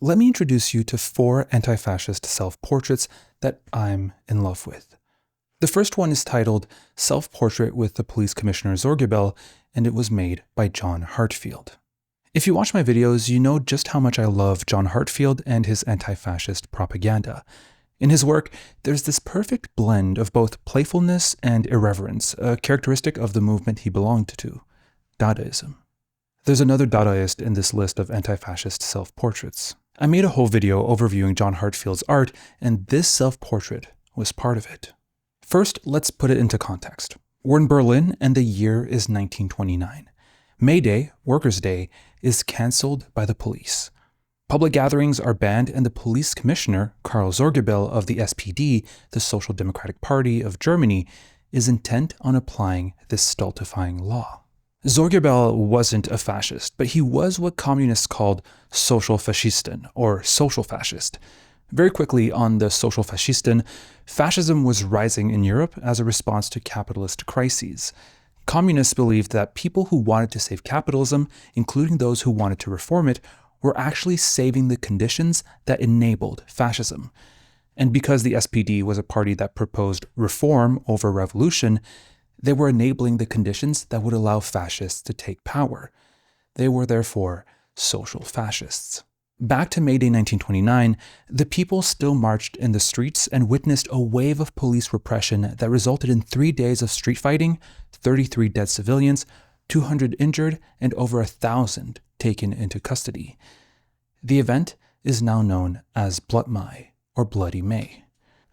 let me introduce you to 4 anti-fascist self-portraits that I'm in love with. The first one is titled Self-Portrait with the Police Commissioner Zorgabel, and it was made by John Heartfield. If you watch my videos, you know just how much I love John Heartfield and his anti-fascist propaganda. In his work, there's this perfect blend of both playfulness and irreverence, a characteristic of the movement he belonged to, Dadaism. There's another Dadaist in this list of anti-fascist self-portraits. I made a whole video overviewing John Heartfield's art, and this self-portrait was part of it. First, let's put it into context. We're in Berlin, and the year is 1929. May Day, Workers' Day, is cancelled by the police. Public gatherings are banned, and the police commissioner, Karl Zorgabel of the SPD, the Social Democratic Party of Germany, is intent on applying this stultifying law. Zorgabel wasn't a fascist, but he was what communists called Sozialfaschisten, or social fascist. Very quickly on the Sozialfaschisten, fascism was rising in Europe as a response to capitalist crises. Communists believed that people who wanted to save capitalism, including those who wanted to reform it, were actually saving the conditions that enabled fascism. And because the SPD was a party that proposed reform over revolution, they were enabling the conditions that would allow fascists to take power. They were therefore social fascists. Back to May Day 1929, the people still marched in the streets and witnessed a wave of police repression that resulted in 3 days of street fighting, 33 dead civilians, 200 injured, and over 1,000 taken into custody. The event is now known as Blood Mai, or Bloody May.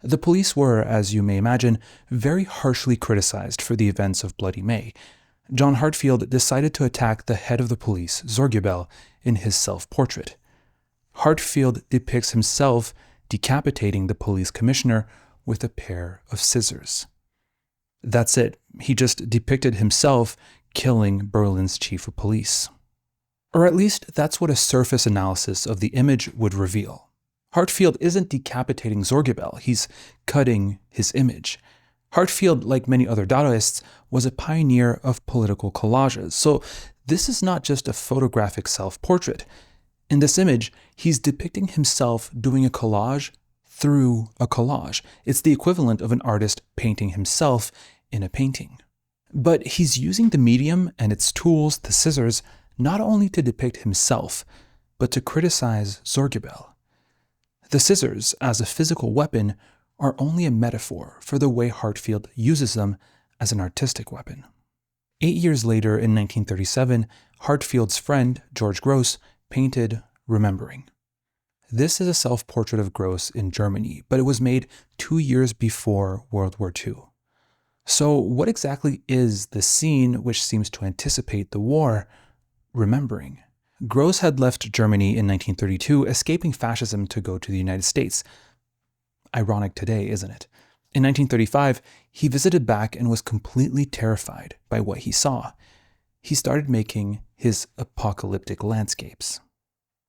The police were, as you may imagine, very harshly criticized for the events of Bloody May. John Heartfield decided to attack the head of the police, Zorgabel, in his self-portrait. Heartfield depicts himself decapitating the police commissioner with a pair of scissors. That's it. He just depicted himself killing Berlin's chief of police. Or at least that's what a surface analysis of the image would reveal. Heartfield isn't decapitating Zorgabel, he's cutting his image. Heartfield, like many other Dadaists, was a pioneer of political collages, so this is not just a photographic self-portrait. In this image, he's depicting himself doing a collage through a collage. It's the equivalent of an artist painting himself in a painting. But he's using the medium and its tools, the scissors, not only to depict himself, but to criticize Zorgabel. The scissors, as a physical weapon, are only a metaphor for the way Heartfield uses them as an artistic weapon. 8 years later, in 1937, Heartfield's friend, George Grosz, painted Remembering. This is a self-portrait of Grosz in Germany, but it was made 2 years before World War II. So what exactly is the scene which seems to anticipate the war? Remembering. Grosz had left Germany in 1932, escaping fascism to go to the United States. Ironic today, isn't it? In 1935, he visited back and was completely terrified by what he saw. He started making his apocalyptic landscapes.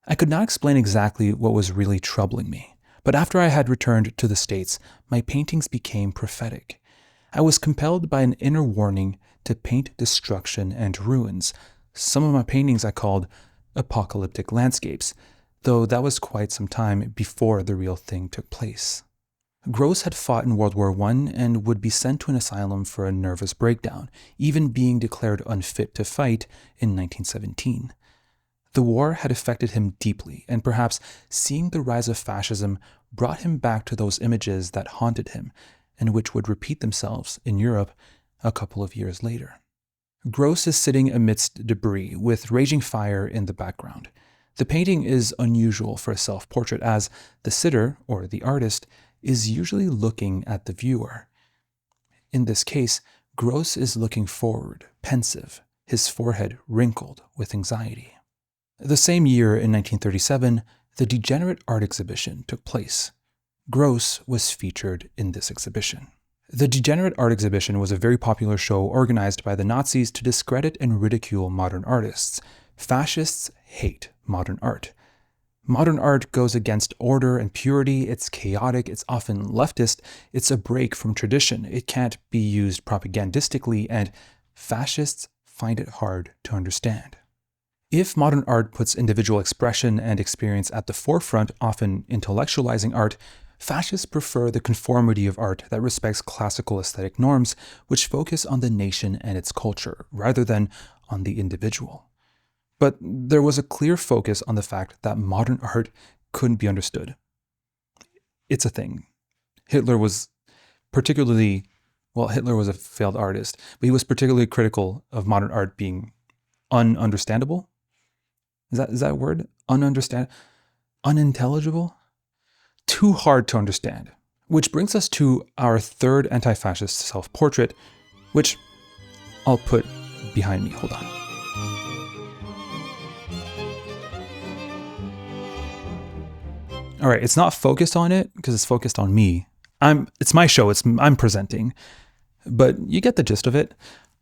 I could not explain exactly what was really troubling me, but after I had returned to the States, my paintings became prophetic. I was compelled by an inner warning to paint destruction and ruins. Some of my paintings I called apocalyptic landscapes, though that was quite some time before the real thing took place. Grosz had fought in World War I and would be sent to an asylum for a nervous breakdown, even being declared unfit to fight in 1917. The war had affected him deeply, and perhaps seeing the rise of fascism brought him back to those images that haunted him, and which would repeat themselves in Europe a couple of years later. Grosz is sitting amidst debris, with raging fire in the background. The painting is unusual for a self-portrait, as the sitter, or the artist, is usually looking at the viewer. In this case, Grosz is looking forward, pensive, his forehead wrinkled with anxiety. The same year, in 1937, the Degenerate Art Exhibition took place. Grosz was featured in this exhibition. The Degenerate Art Exhibition was a very popular show organized by the Nazis to discredit and ridicule modern artists. Fascists hate modern art. Modern art goes against order and purity, it's chaotic, it's often leftist, it's a break from tradition, it can't be used propagandistically, and fascists find it hard to understand. If modern art puts individual expression and experience at the forefront, often intellectualizing art, fascists prefer the conformity of art that respects classical aesthetic norms, which focus on the nation and its culture, rather than on the individual. But there was a clear focus on the fact that modern art couldn't be understood. It's a thing. Hitler was a failed artist, but he was particularly critical of modern art being ununderstandable. Is that a word? Unintelligible? Too hard to understand. Which brings us to our third anti-fascist self-portrait, which I'll put behind me. Hold on. All right, it's not focused on it because it's focused on me. It's my show, I'm presenting, but you get the gist of it.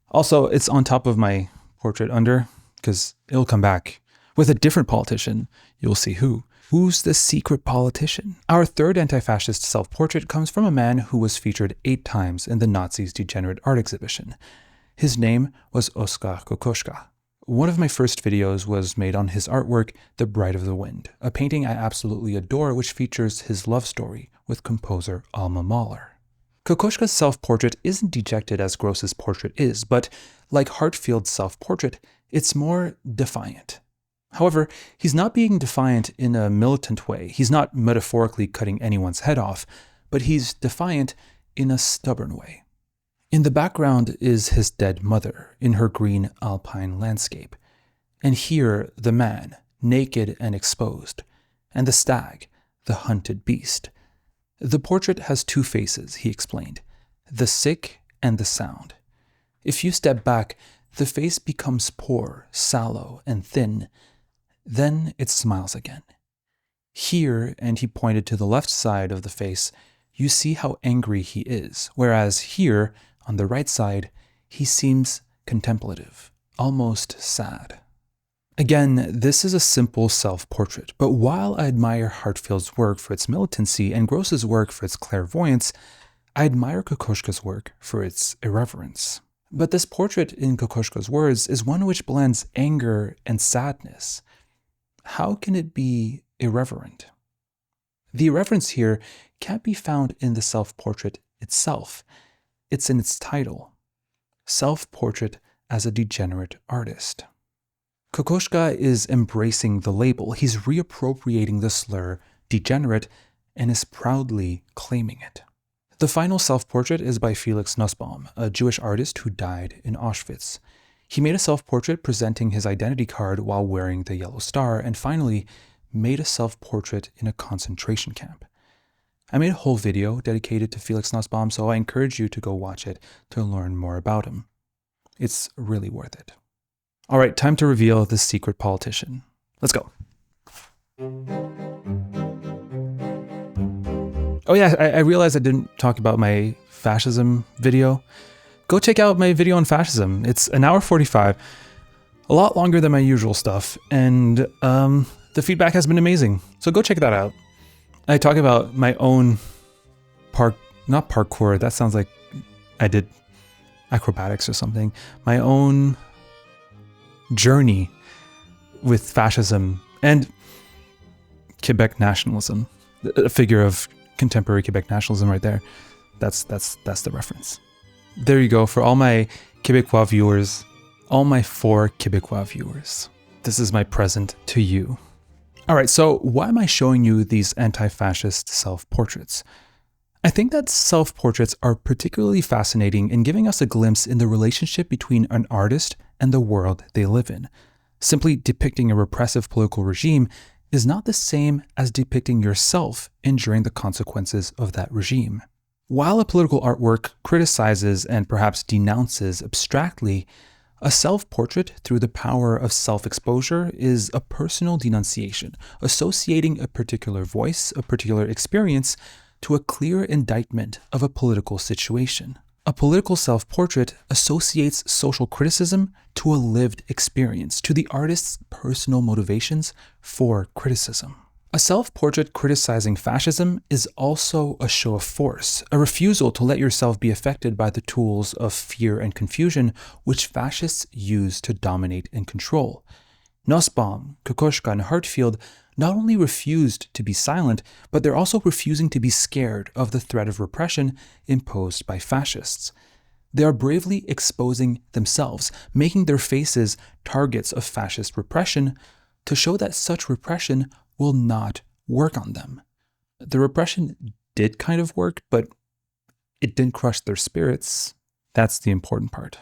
Also, it's on top of my portrait under, because it'll come back with a different politician. You'll see who. Who's the secret politician? Our third anti-fascist self-portrait comes from a man who was featured 8 times in the Nazis' degenerate art exhibition. His name was Oskar Kokoschka. One of my first videos was made on his artwork, The Bride of the Wind, a painting I absolutely adore which features his love story with composer Alma Mahler. Kokoschka's self-portrait isn't dejected as Grosz's portrait is, but like Heartfield's self-portrait, it's more defiant. However, he's not being defiant in a militant way. He's not metaphorically cutting anyone's head off, but he's defiant in a stubborn way. In the background is his dead mother in her green alpine landscape. And here the man, naked and exposed, and the stag, the hunted beast. The portrait has 2 faces, he explained, the sick and the sound. If you step back, the face becomes poor, sallow, and thin. Then it smiles again. Here, and he pointed to the left side of the face, you see how angry he is, whereas here, on the right side, he seems contemplative, almost sad. Again, this is a simple self-portrait, but while I admire Heartfield's work for its militancy and Grosz's work for its clairvoyance, I admire Kokoschka's work for its irreverence. But this portrait, in Kokoschka's words, is one which blends anger and sadness. How can it be irreverent? The irreverence here can't be found in the self-portrait itself. It's in its title, Self-Portrait as a Degenerate Artist. Kokoschka is embracing the label. He's reappropriating the slur degenerate and is proudly claiming it. The final self-portrait is by Felix Nussbaum, a Jewish artist who died in Auschwitz. He made a self-portrait presenting his identity card while wearing the yellow star, and finally made a self-portrait in a concentration camp. I made a whole video dedicated to Felix Nussbaum, so I encourage you to go watch it to learn more about him. It's really worth it. All right, time to reveal the secret politician. Let's go. Oh yeah, I realized I didn't talk about my fascism video. Go check out my video on fascism. It's 1 hour 45, a lot longer than my usual stuff, and the feedback has been amazing. So go check that out. I talk about my own not parkour, that sounds like I did acrobatics or something. My own journey with fascism and Quebec nationalism. A figure of contemporary Quebec nationalism right there. That's the reference. There you go for all my Quebecois viewers, all my 4 Quebecois viewers. This is my present to you. All right, so why am I showing you these anti-fascist self-portraits? I think that self-portraits are particularly fascinating in giving us a glimpse in the relationship between an artist and the world they live in. Simply depicting a repressive political regime is not the same as depicting yourself enduring the consequences of that regime. While a political artwork criticizes and perhaps denounces abstractly, a self-portrait through the power of self-exposure is a personal denunciation, associating a particular voice, a particular experience, to a clear indictment of a political situation. A political self-portrait associates social criticism to a lived experience, to the artist's personal motivations for criticism. A self-portrait criticizing fascism is also a show of force, a refusal to let yourself be affected by the tools of fear and confusion which fascists use to dominate and control. Nussbaum, Kokoschka, and Heartfield not only refused to be silent, but they're also refusing to be scared of the threat of repression imposed by fascists. They are bravely exposing themselves, making their faces targets of fascist repression to show that such repression will not work on them. The repression did kind of work, but it didn't crush their spirits. That's the important part.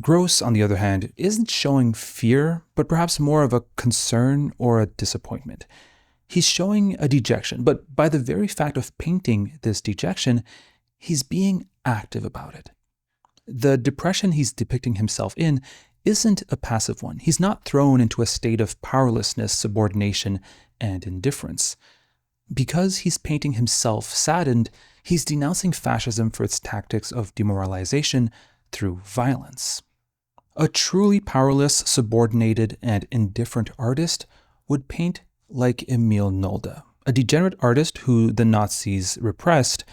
Grosz, on the other hand, isn't showing fear, but perhaps more of a concern or a disappointment. He's showing a dejection, but by the very fact of painting this dejection, he's being active about it. The depression he's depicting himself in isn't a passive one. He's not thrown into a state of powerlessness, subordination, and indifference. Because he's painting himself saddened, he's denouncing fascism for its tactics of demoralization through violence. A truly powerless, subordinated, and indifferent artist would paint like Emil Nolde, a degenerate artist who the Nazis repressed,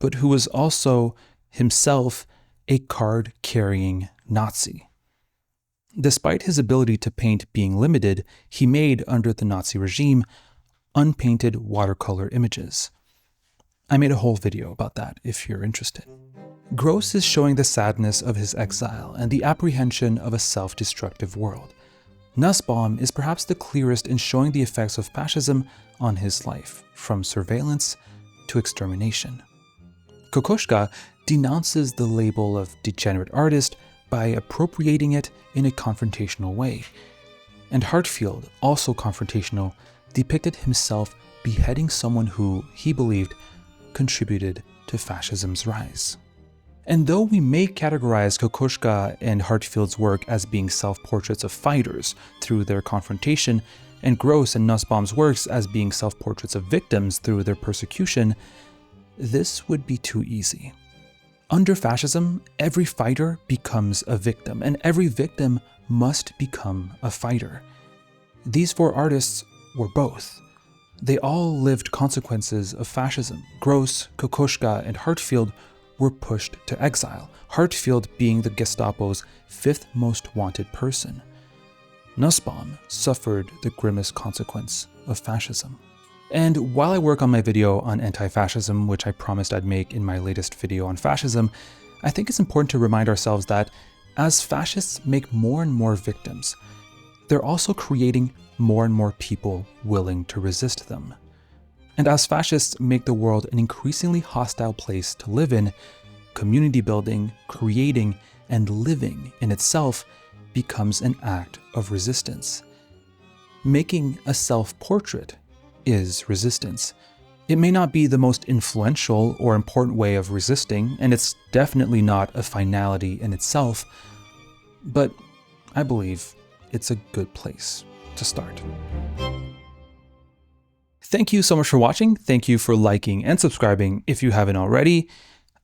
but who was also himself a card-carrying Nazi. Despite his ability to paint being limited, he made, under the Nazi regime, unpainted watercolor images. I made a whole video about that if you're interested. Grosz is showing the sadness of his exile and the apprehension of a self-destructive world. Nussbaum is perhaps the clearest in showing the effects of fascism on his life, from surveillance to extermination. Kokoschka denounces the label of degenerate artist by appropriating it in a confrontational way. And Heartfield, also confrontational, depicted himself beheading someone who, he believed, contributed to fascism's rise. And though we may categorize Kokoschka and Heartfield's work as being self-portraits of fighters through their confrontation, and Grosz and Nussbaum's works as being self-portraits of victims through their persecution, this would be too easy. Under fascism, every fighter becomes a victim, and every victim must become a fighter. These four artists were both. They all lived consequences of fascism. Grosz, Kokoschka, and Heartfield were pushed to exile, Heartfield being the Gestapo's fifth most wanted person. Nussbaum suffered the grimmest consequence of fascism. And while I work on my video on anti-fascism, which I promised I'd make in my latest video on fascism, I think it's important to remind ourselves that as fascists make more and more victims, they're also creating more and more people willing to resist them. And as fascists make the world an increasingly hostile place to live in, community building, creating, and living in itself becomes an act of resistance. Making a self-portrait is resistance. It may not be the most influential or important way of resisting, and it's definitely not a finality in itself, but I believe it's a good place to start. Thank you so much for watching. Thank you for liking and subscribing if you haven't already.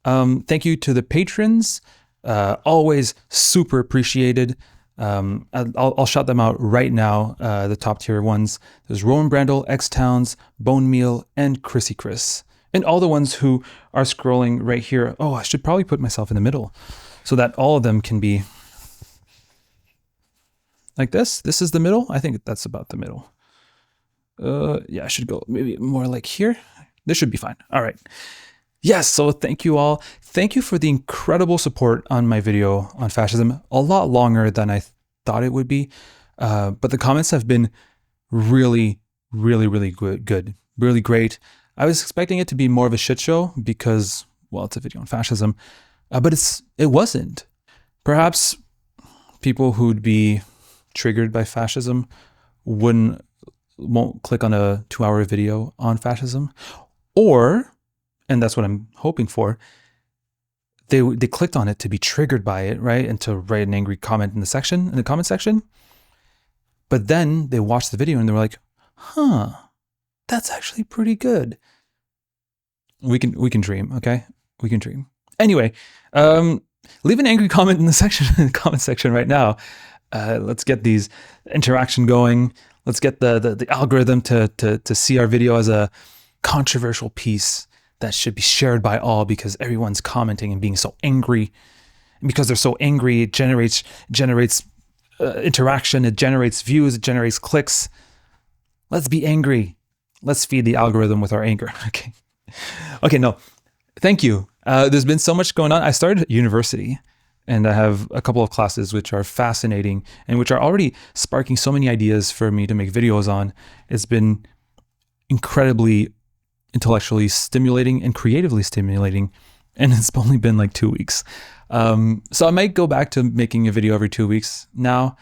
Thank you to the patrons. Always super appreciated. I'll shout them out right now, the top tier ones. There's Rowan Brandel, X-Towns, Bone Meal, and Chrissy Chris. And all the ones who are scrolling right here. Oh, I should probably put myself in the middle so that all of them can be like this. This is the middle. I think that's about the middle. Yeah, I should go maybe more like here. This should be fine. All right. Yes, so thank you all. Thank you for the incredible support on my video on fascism. A lot longer than I thought it would be. But the comments have been really good. Really great. I was expecting it to be more of a shit show because, well, it's a video on fascism. But it wasn't. Perhaps people who'd be triggered by fascism won't click on a 2-hour video on fascism, or, and that's what I'm hoping for, they clicked on it to be triggered by it, right? And to write an angry comment in the comment section. But then they watched the video and they were like, huh, that's actually pretty good. We can dream, okay? We can dream. Anyway, leave an angry comment in the comment section right now. Let's get these interaction going. Let's get the algorithm to see our video as a controversial piece that should be shared by all, because everyone's commenting and being so angry. And because they're so angry, it generates interaction. It generates views. It generates clicks. Let's be angry. Let's feed the algorithm with our anger. Okay, no, thank you. There's been so much going on. I started at university, and I have a couple of classes which are fascinating and which are already sparking so many ideas for me to make videos on. It's been incredibly intellectually stimulating and creatively stimulating, and it's only been like 2 weeks. So I might go back to making a video every 2 weeks now.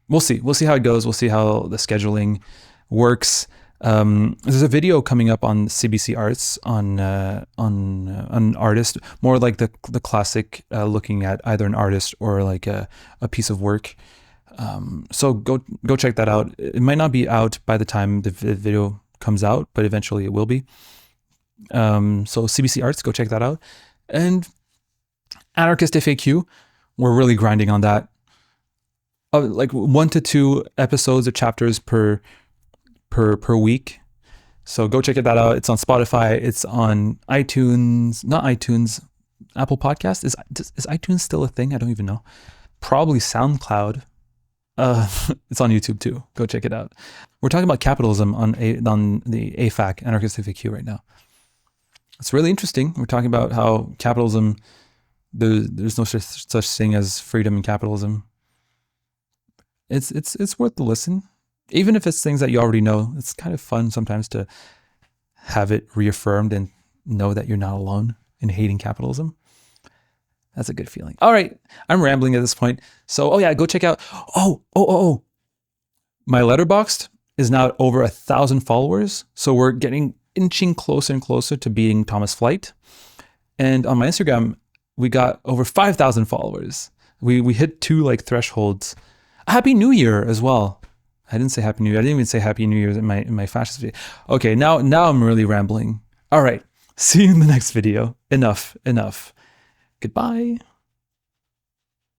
We'll see how it goes. We'll see how the scheduling works. There's a video coming up on CBC Arts on an artist, more like the classic, looking at either an artist or like a piece of work. So go check that out. It might not be out by the time the video comes out, but eventually it will be. So CBC Arts, go check that out. And Anarchist FAQ, we're really grinding on that. Like 1 to 2 episodes or chapters per week. So go check that out. It's on Spotify. It's on iTunes, not iTunes, Apple Podcast. Is iTunes still a thing? I don't even know. Probably SoundCloud. It's on YouTube too. Go check it out. We're talking about capitalism on the AFAQ, Anarchist FAQ, right now. It's really interesting. We're talking about how capitalism, there's no such thing as freedom in capitalism. It's worth the listen. Even if it's things that you already know, it's kind of fun sometimes to have it reaffirmed and know that you're not alone in hating capitalism. That's a good feeling. All right, I'm rambling at this point. So, go check out. My Letterboxd is now at over 1,000 followers. So we're inching closer and closer to beating Thomas Flight. And on my Instagram, we got over 5,000 followers. We hit 2 thresholds. Happy New Year as well. I didn't say Happy New Year. I didn't even say Happy New Year in my fascist video. Okay, now I'm really rambling. All right, see you in the next video. Enough. Goodbye.